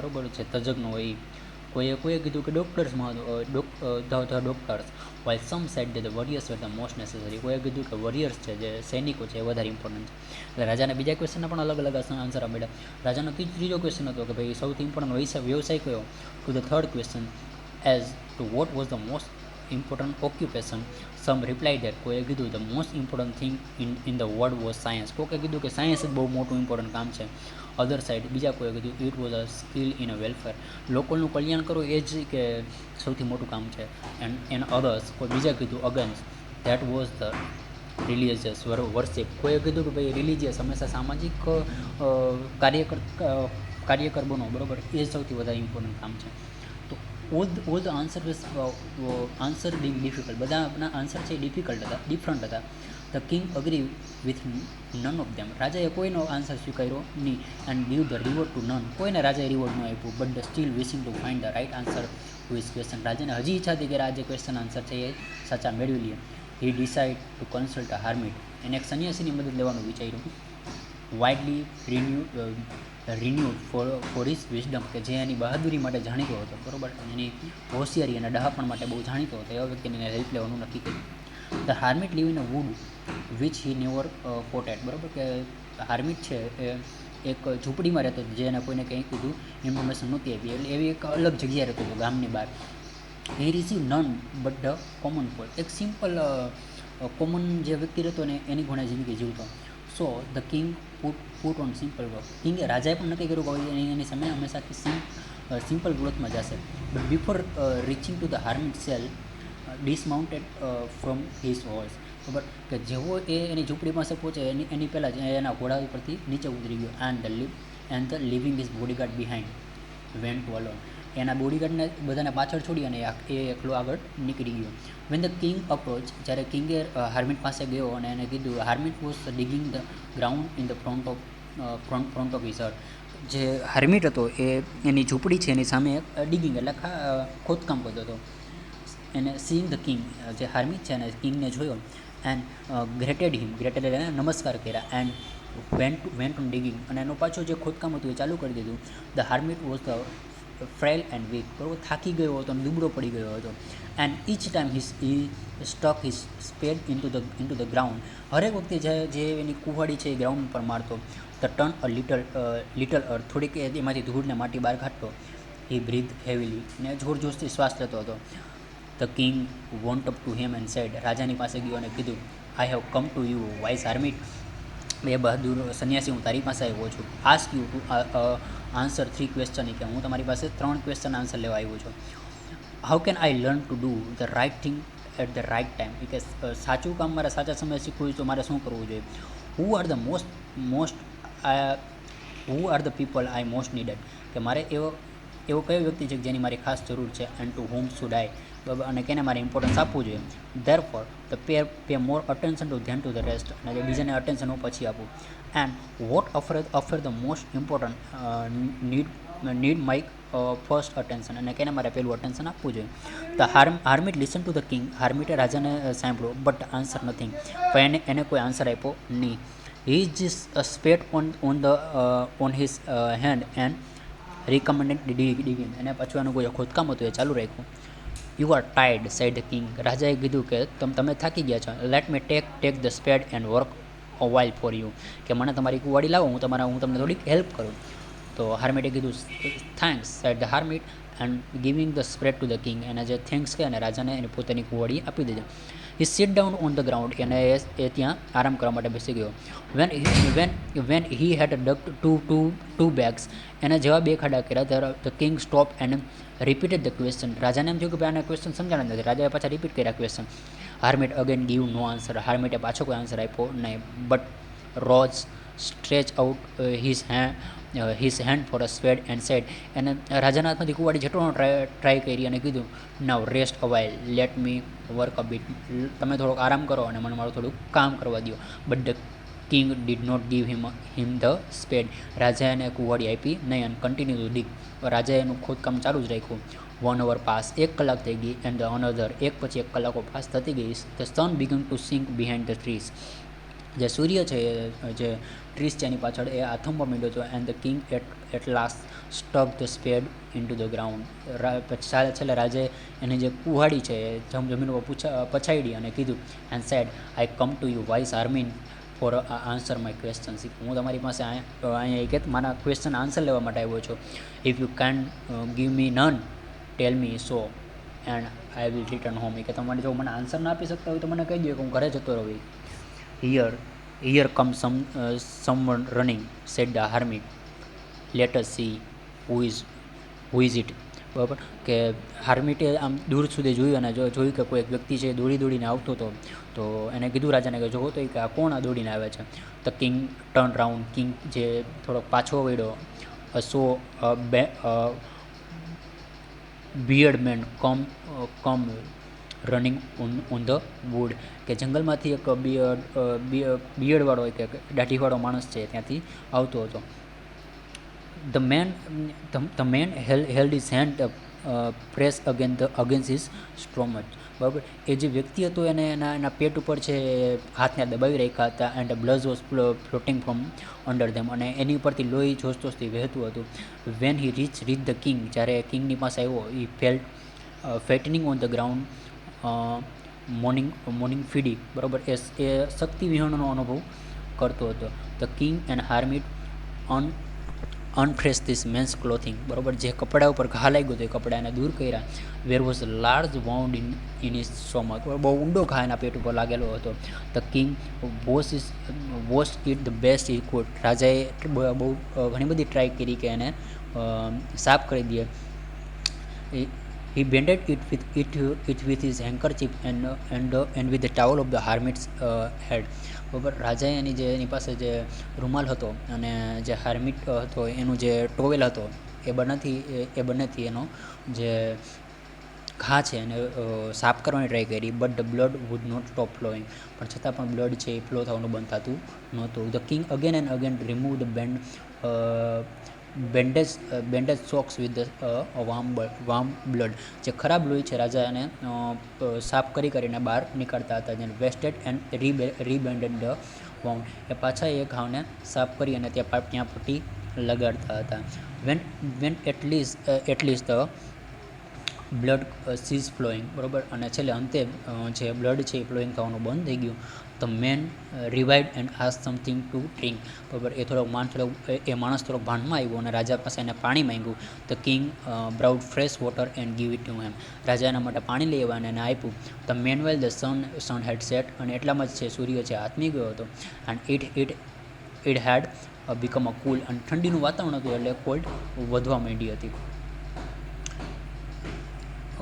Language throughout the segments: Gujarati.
બરાબર છે, તજજ્ઞ હોય. કોઈએ કીધું કે ડૉક્ટર્સમાં the doctors, while some said the warriors were the most necessary. કોઈએ કીધું કે વોરિયર્સ છે, જે સૈનિકો છે, એ વધારે ઇમ્પોર્ટન્ટ છે. એટલે રાજાના બીજા ક્વેશ્ચનના પણ અલગ અલગ આન્સર મળ્યા. રાજાનો ત્રીજો ક્વેશ્ચન હતો કે ભાઈ સૌથી ઇમ્પોર્ટન્ટ વ્યવસાય કયો. To the third question, as to what was the most important occupation. Some reply that, કોઈએ કીધું the most important thing in the world was science. કોઈએ કીધું કે સાયન્સ જ બહુ મોટું ઇમ્પોર્ટન્ટ કામ છે. અધર સાઇડ બીજા કોઈએ કીધું it was a skill in a welfare. લોકોનું કલ્યાણ કરવું એ જ કે સૌથી મોટું કામ છે. એન્ડ અધર્સ કોઈ બીજા કીધું against that was the religious worship. કોઈએ કીધું કે ભાઈ રિલિજિયસ હંમેશા સામાજિક કાર્યકર બનો, બરાબર, એ સૌથી વધારે ઇમ્પોર્ટન્ટ કામ છે. તો all the answer answer being difficult, બધા આપણા આન્સર છે એ ડિફરન્ટ હતા. The king agree with none of them. રાજાએ કોઈનો આન્સર સ્વીકાર્યો નહીં. And give the reward to none. કોઈને રાજાએ રિવોર્ડ ન આપ્યું. But the still wishing to find the right answer to his question. રાજાને હજી ઈચ્છા હતી કે આ જે ક્વેશ્ચન આન્સર છે એ સાચા મેળવી લઈએ. હી ડિસાઇડ ટુ કન્સલ્ટ અ હાર્મિટ. એને એક સન્યાસીની મદદ લેવાનું વિચાર્યું. વાઇડલી રિન્યુડ ફોર હિઝ વિઝડમ, કે જે એની બહાદુરી માટે જાણીતો હતો, બરાબર, એની હોશિયારી અને ડહાપણ માટે બહુ જાણીતો હતો. એવા વ્યક્તિને હેલ્પ લેવાનું નક્કી કર્યું. The hermit live in a wood which he never potted. બરાબર, કે હાર્મિટ છે એ એક ઝૂંપડીમાં રહેતો હતો, જે એને કોઈને કંઈ કીધું ઇન્ફોર્મેશન નહોતી આપી. એટલે એવી એક અલગ જગ્યાએ રહેતો હતો ગામની બહાર. He receive none but the common poll. એક સિમ્પલ કોમન જે વ્યક્તિ રહેતો ને એની ઘણા જિંદગી જીવતો. So the king put on simple work. કિંગે રાજાએ પણ નક્કી કર્યું કે એની સામે હંમેશાથી સિમ્પલ ગ્રોથમાં જશે. But before reaching to the hermit cell dismounted from his horse. બરાબર, કે જેવો એ એની ઝૂંપડી પાસે પહોંચે એની પહેલાં જ એના ઘોડા ઉપરથી નીચે ઉતરી ગયો. And the living his bodyguard behind went to alone. એના બોડીગાર્ડને બધાને પાછળ છોડી અને એ એકલો આગળ નીકળી ગયો. વેન ધ કિંગ અપ્રોચ, જ્યારે કિંગે હાર્મિટ પાસે ગયો અને એને કીધું, hermit was digging the ground in the front of his hut. જે હાર્મિટ હતો એ એની ઝૂંપડી છે એની સામે ડિગિંગ એટલે ખોદકામ કરતો હતો. એને સીઈંગ ધ કિંગ, જે હાર્મિટ છે એને કિંગને જોયો. એન્ડ ગ્રેટેડ એને નમસ્કાર કર્યા. એન્ડ વેન્ટ ઓન ડિગિંગ, અને એનું પાછું જે ખોદકામ હતું એ ચાલુ કરી દીધું. The hermit was the frail and weak. બરાબર, થાકી ગયો હતો અને દુબળો પડી ગયો હતો. And each time he stuck his spade into the ground. હરેક વખતે જે એની કુહાડી છે એ ગ્રાઉન્ડ પર મારતો. ધ ટર્ન અ લિટલ અર્થ, થોડીક એમાંથી ધૂળને માટી બહાર કાઢતો. હી બ્રીથ હેવીલી, ને જોરજોરથી શ્વાસ લેતો હતો. The king went up to him and said. રાજાની પાસે ગયો અને કીધું, I have come to you wise hermit. બે બહાદુર સન્યાસી, હું તારી પાસે આવ્યો છું. Ask you to answer 3 question. કે હું તમારી પાસે 3 ક્વેશ્ચન આન્સર લેવા આવ્યો છું. How can I learn to do the right thing at the right time. કે સાચું કામ મારે સાચા સમયે શીખવું હોય તો મારે શું કરવું જોઈએ. Who are the people I most needed. કે મારે એવો કયો વ્યક્તિ છે જેની મારી ખાસ જરૂર છે. And to whom should I, બરાબર, અને કેને મારે ઇમ્પોર્ટન્સ આપવું જોઈએ. Therefore the pay more attention to than to the rest. અને જે બીજાને અટેન્શન હું પછી આપું. And what affair the most important need my first attention. અને કેને મારે પહેલું અટેન્શન આપવું જોઈએ. The hermit listen to the king. હાર્મિટે રાજાને સાંભળ્યો, બટ આન્સર નથિંગ. પણ એને કોઈ આન્સર આપ્યો નહીં. હી જ spat on his hand and recommended digging. અને પાછું એનું કોઈ ખોદકામ હતું એ ચાલુ રાખ્યું. You are tired said the king. રાજાએ કીધું કે તમે થાકી ગયા છો. Let me take the spade and work a while for you. કે મને તમારી કુવાડી લાવો, હું તમને થોડીક હેલ્પ કરું. તો હાર્મિટે કીધું, thanks said the hermit and giving the spread to the king. એને જે થેન્ક્સ કહે અને રાજાને એની પોતાની કુવાડી આપી દીધી. He sit down on the ground. અને એ ત્યાં આરામ કરવા માટે બેસી ગયો. When he had dug two beds. એને જેવા 2 ખાડા કર્યા, the king stop and repeated the question. રાજાને એમ થયું કે ભાઈ આને ક્વેશ્ચન સમજાણા નથી. રાજાએ પાછા રિપીટ કર્યા question. Hermit again give no answer. હાર્મિટે પાછો કોઈ આન્સર આપ્યો નહીં. But rose stretch out his hand for a spade and said. એને રાજાના હાથમાંથી કુવાડી જેટલો ટ્રાય કરી અને કીધું, now rest a while, let me work a bit. તમે થોડોક આરામ કરો અને મને મારું થોડુંક કામ કરવા દો. But the king did not give him the spade. રાજાએ એને કુવાડી આપી નહીં અને કન્ટિન્યુ ટુ ડિગ. રાજાએ એનું ખોદકામ ચાલુ જ રાખ્યું. 1 hour પાસ, 1 કલાક થઈ ગઈ. એન્ડ ધ અનધર, એક પછી એક કલાકો પાસ થતી ગઈ. The sun began to sink behind the trees. જે સૂર્ય છે જે ટ્રીસ છે એની પાછળ એ આથમવા માંડ્યો હતો. And the king at last stuck the spade into the ground. છેલ્લે રાજે એની જે કુહાડી છે એ જમીન ઉપર પછાડી અને કીધું and said I come to you wise hermit for answer my questions. હું તમારી પાસે અહીંયા કે મારા ક્વેશ્ચન આન્સર લેવા માટે આવ્યો છું. If you can give me none tell me so and I will return home. કે તમારે જો મને આન્સર ના આપી શકતા હોય તો મને કહી દો કે હું ઘરે જતો રહું. Here comes someone running, said the hermit. Let us see who is it. બરાબર કે હાર્મિટે આમ દૂર સુધી જોયું અને જોયું કે કોઈ એક વ્યક્તિ છે દોડીને આવતો હતો. તો એને કીધું રાજાને કે જોવો તો કે આ કોણ આ દોડીને આવે છે. The king turn round. King જે થોડોક પાછો વળ્યો. So beard man come running on the wood. કે જંગલમાંથી એક બિયર્ડવાળો કે દાઢીવાળો માણસ છે ત્યાંથી આવતો હતો. The man held his hand press against his stomach. બરાબર એ જે વ્યક્તિ હતો એને એના પેટ ઉપર છે હાથને દબાવી રાખ્યા હતા. And blood was floating from under them. અને એની ઉપરથી લોહી જોશથી વહેતું હતું. When he reach the king. જ્યારે કિંગની પાસે આવ્યો he felt fainting on the ground morning feebly. બરાબર એ શક્તિ વિહોણનો અનુભવ કરતો હતો. The king and hermit unfresh this man's clothing. બરાબર જે કપડા ઉપર ઘા લાગ્યો હતો એ કપડા એને દૂર કર્યા. Where was large wound in his stomach. બહુ ઊંડો ઘા એના પેટ ઉપર લાગેલો હતો. The king wash it the best he could. રાજાએ બહુ ઘણી બધી ટ્રાય કરી કે એને સાફ કરી દે. He bandaged it with his handkerchief and with the towel of the hermit's head. બરાબર રાજાએ એની પાસે જે રૂમાલ હતો અને જે હાર્મિટ હતો એનું જે ટોવેલ હતો એ બંનેથી એનો જે ઘા છે એને સાફ કરવાની ટ્રાય કરી. But the blood would not stop flowing. પણ છતાં પણ બ્લડ છે એ ફ્લો થવાનું બંધ થતું નહોતું. The king again and again remove the bandage socks with warm blood. જે ખરાબ લોહી છે રાજા એને સાફ કરીને બહાર નીકળતા હતા. જેને વેસ્ટેડ એન્ડ રીબેન્ડેડ ધ વાઉન્ડ. એ પાછા એ ઘાવને સાફ કરી અને ત્યાં પટ્ટી લગાડતા હતા. When at least the blood cease flowing. બરાબર અને છેલ્લે અંતે જે બ્લડ છે એ ફ્લોઈંગ થવાનું બંધ થઈ ગયું. The man revived and ask something to drink. બરાબર એ માણસ થોડોક ભાનમાં આવ્યો અને રાજા પાસે એને પાણી માંગ્યું. The king brought fresh water and give it to him. રાજા એના માટે પાણી લઈ આવ્યા અને એને આપ્યું. The meanwhile the sun had set. અને એટલામાં જ છે સૂર્ય છે આથમી ગયો હતો. And it had become a cool. અને ઠંડીનું વાતાવરણ હતું એટલે કોલ્ડ વધવા માંડી હતી.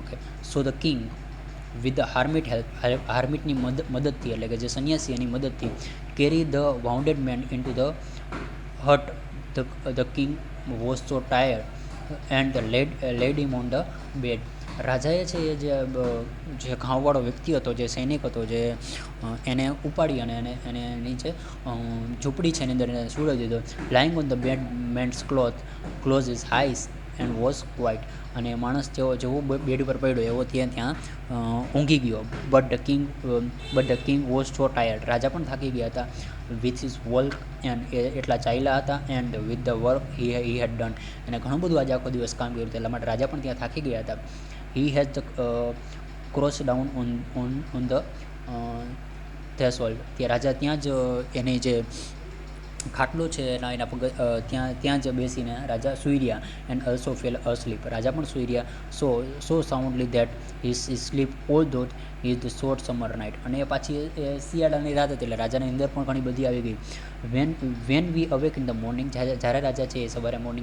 Okay so the king with the હાર્મિટની મદદથી એટલે કે જે સન્યાસી એની મદદથી carry the વાઉન્ડેડ main into the hut. The king was so tired and laid him on the bed. રાજાએ છે એ જે ઘાવવાળો વ્યક્તિ હતો જે સૈનિક હતો જે એને ઉપાડી અને એને નીચે ઝૂંપડી છે એની અંદર એને સુડાવી દીધો. Lying on the bed man's close is eyes and was quiet. અને માણસ જેવો બેડ ઉપર પડ્યો એવો ત્યાં ઊંઘી ગયો. But the king was so tired. રાજા પણ થાકી ગયા હતા. વિથ હિઝ વર્ક એન્ડ એટલા ચાલ્યા હતા. And with the work he head done. એને ઘણું બધું આજે આખો દિવસ કામ કર્યું એટલા માટે રાજા પણ ત્યાં થાકી ગયા હતા. He has the cross down on the threshold. ત્યાં રાજા ત્યાં જ એની જે ખાટલો છે એના પગ ત્યાં જ બેસીને રાજા સૂઈ રહ્યા. And also fell asleep. રાજા પણ સૂઈ રહ્યા. So soundly that his sleep all thought is the short summer night. અને એ પાછી શિયાળાની રાત હતી એટલે રાજાની અંદર પણ ઘણી બધી આવી ગઈ. When we awake in the morning. જ્યારે રાજા છે એ સવારે મોર્નિંગ